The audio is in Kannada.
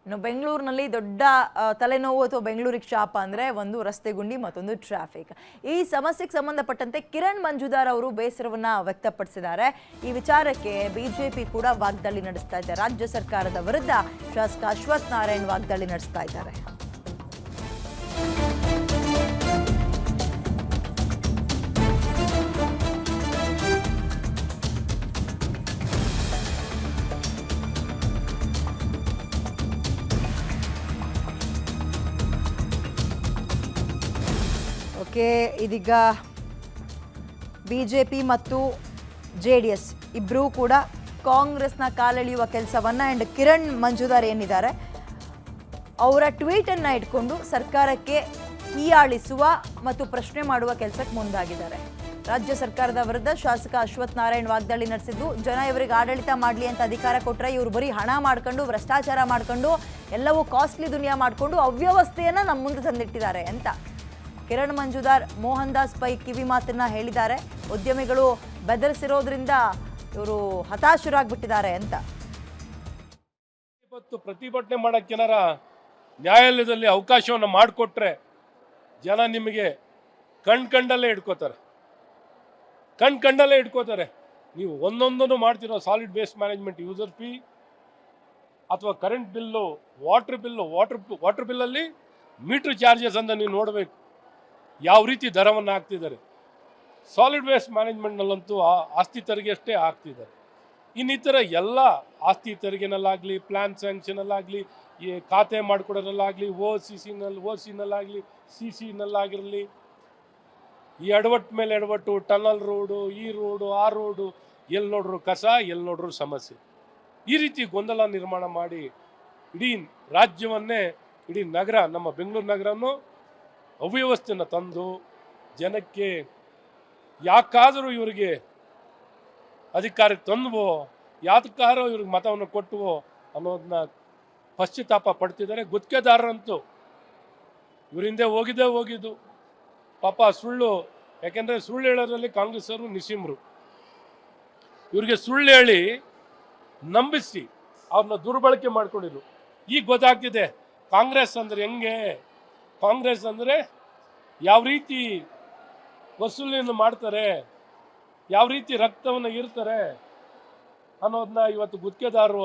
ಇನ್ನು ಬೆಂಗಳೂರಿನಲ್ಲಿ ದೊಡ್ಡ ತಲೆನೋವು ಅಥವಾ ಬೆಂಗಳೂರಿಗೆ ಶಾಪ ಅಂದರೆ ಒಂದು ರಸ್ತೆ ಗುಂಡಿ ಮತ್ತೊಂದು ಟ್ರಾಫಿಕ್. ಈ ಸಮಸ್ಯೆಗೆ ಸಂಬಂಧಪಟ್ಟಂತೆ ಕಿರಣ್ ಮಂಜುದಾರ್ ಅವರು ಬೇಸರವನ್ನ ವ್ಯಕ್ತಪಡಿಸಿದ್ದಾರೆ. ಈ ವಿಚಾರಕ್ಕೆ ಬಿಜೆಪಿ ಕೂಡ ವಾಗ್ದಾಳಿ ನಡೆಸ್ತಾ ಇದೆ. ರಾಜ್ಯ ಸರ್ಕಾರದ ವಿರುದ್ಧ ಶಾಸಕ ಅಶ್ವಥ್ ನಾರಾಯಣ್ ವಾಗ್ದಾಳಿ ನಡೆಸ್ತಾ ಇದ್ದಾರೆ. ಇದೀಗ ಬಿಜೆಪಿ ಮತ್ತು JDS ಇಬ್ಬರೂ ಕೂಡ ಕಾಂಗ್ರೆಸ್ನ ಕಾಲೆಳೆಯುವ ಕೆಲಸವನ್ನ ಅಂಡ್ ಕಿರಣ್ ಮಂಜುದಾರ್ ಏನಿದ್ದಾರೆ ಅವರ ಟ್ವೀಟ್ ಅನ್ನ ಇಟ್ಕೊಂಡು ಸರ್ಕಾರಕ್ಕೆ ಹೀಯಾಳಿಸುವ ಮತ್ತು ಪ್ರಶ್ನೆ ಮಾಡುವ ಕೆಲಸಕ್ಕೆ ಮುಂದಾಗಿದ್ದಾರೆ. ರಾಜ್ಯ ಸರ್ಕಾರದ ವಿರುದ್ಧ ಶಾಸಕ ಅಶ್ವಥ್ ನಾರಾಯಣ್ ವಾಗ್ದಾಳಿ ನಡೆಸಿದ್ದು, ಜನ ಇವರಿಗೆ ಆಡಳಿತ ಮಾಡಲಿ ಅಂತ ಅಧಿಕಾರ ಕೊಟ್ಟರೆ ಇವರು ಬರೀ ಹಣ ಮಾಡ್ಕೊಂಡು ಭ್ರಷ್ಟಾಚಾರ ಮಾಡ್ಕೊಂಡು ಎಲ್ಲವೂ ಕಾಸ್ಟ್ಲಿ ದುನಿಯಾ ಮಾಡಿಕೊಂಡು ಅವ್ಯವಸ್ಥೆಯನ್ನ ನಮ್ಮ ಮುಂದೆ ತಂದಿಟ್ಟಿದ್ದಾರೆ ಅಂತ ಕಿರಣ್ ಮಂಜುದಾರ್ ಮೋಹನ್ ದಾಸ್ ಪೈ ಕಿವಿ ಮಾತನ್ನ ಹೇಳಿದ್ದಾರೆ. ಉದ್ಯಮಿಗಳು ಬೆದರಿಸಿರೋದ್ರಿಂದ ಇವರು ಹತಾಶರಾಗ್ಬಿಟ್ಟಿದ್ದಾರೆ ಅಂತ. ಇವತ್ತು ಪ್ರತಿಭಟನೆ ಮಾಡಕ್ಕೆ ಏನಾರ ನ್ಯಾಯಾಲಯದಲ್ಲಿ ಅವಕಾಶವನ್ನು ಮಾಡಿಕೊಟ್ರೆ ಜನ ನಿಮಗೆ ಕಂಡಲ್ಲೇ ಇಟ್ಕೋತಾರೆ. ನೀವು ಒಂದೊಂದನ್ನು ಮಾಡ್ತಿರೋ solid waste management user fee ಅಥವಾ current bill, water ಬಿಲ್ಲಲ್ಲಿ metre charges ಅಂತ ನೀವು ನೋಡಬೇಕು ಯಾವ ರೀತಿ ದರವನ್ನು ಹಾಕ್ತಿದ್ದಾರೆ. ಸಾಲಿಡ್ ವೇಸ್ಟ್ ಮ್ಯಾನೇಜ್ಮೆಂಟ್ನಲ್ಲಂತೂ ಆಸ್ತಿ ತೆರಿಗೆ ಅಷ್ಟೇ ಹಾಕ್ತಿದ್ದಾರೆ. ಇನ್ನಿತರ ಎಲ್ಲ ಆಸ್ತಿ ತೆರಿಗೆನಲ್ಲಾಗಲಿ, ಪ್ಲ್ಯಾನ್ ಸ್ಯಾಂಕ್ಷನಲ್ಲಾಗಲಿ, ಈ ಖಾತೆ ಮಾಡಿಕೊಡೋದ್ರಲ್ಲಾಗಲಿ, OCನಲ್ಲಾಗಲಿ, CCನಲ್ಲಾಗಿರಲಿ, ಈ ಎಡವಟ್ಟು ಮೇಲೆ ಎಡವಟ್ಟು, ಟನಲ್ ರೋಡು, ಈ ರೋಡು, ಆ ರೋಡು, ಎಲ್ಲಿ ನೋಡ್ರು ಕಸ, ಎಲ್ಲಿ ನೋಡ್ರು ಸಮಸ್ಯೆ. ಈ ರೀತಿ ಗೊಂದಲ ನಿರ್ಮಾಣ ಮಾಡಿ ಇಡೀ ರಾಜ್ಯವನ್ನೇ, ಇಡೀ ನಗರ, ನಮ್ಮ ಬೆಂಗಳೂರು ನಗರವನ್ನು ಅವ್ಯವಸ್ಥೆಯನ್ನು ತಂದು ಜನಕ್ಕೆ ಯಾಕಾದರೂ ಇವರಿಗೆ ಅಧಿಕಾರಕ್ಕೆ ತಂದುವೋ, ಯಾತಕ್ಕಾದ್ರೂ ಇವ್ರಿಗೆ ಮತವನ್ನು ಕೊಟ್ಟುವೋ ಅನ್ನೋದನ್ನ ಪಶ್ಚಾತ್ತಾಪ ಪಡ್ತಿದ್ದಾರೆ. ಗುತ್ತಿಗೆದಾರರಂತೂ ಇವ್ರ ಹಿಂದೆ ಹೋಗಿದ್ದು ಪಾಪ ಸುಳ್ಳು. ಯಾಕೆಂದರೆ ಸುಳ್ಳು ಹೇಳೋದ್ರಲ್ಲಿ ಕಾಂಗ್ರೆಸ್ ಅವರು ನಿಸ್ಸೀಮರು. ಇವ್ರಿಗೆ ಸುಳ್ಳು ಹೇಳಿ ನಂಬಿಸಿ ಅವ್ರನ್ನ ದುರ್ಬಳಕೆ ಮಾಡ್ಕೊಂಡಿದ್ರು. ಈಗ ಗೊತ್ತಾಗ್ತಿದೆ ಕಾಂಗ್ರೆಸ್ ಅಂದರೆ ಹೆಂಗೆ, ಕಾಂಗ್ರೆಸ್ ಅಂದರೆ ಯಾವ ರೀತಿ ವಸೂಲಿಯನ್ನು ಮಾಡ್ತಾರೆ, ಯಾವ ರೀತಿ ರಕ್ತವನ್ನು ಇರ್ತಾರೆ ಅನ್ನೋದನ್ನ ಇವತ್ತು ಗುತ್ತಿಗೆದಾರರು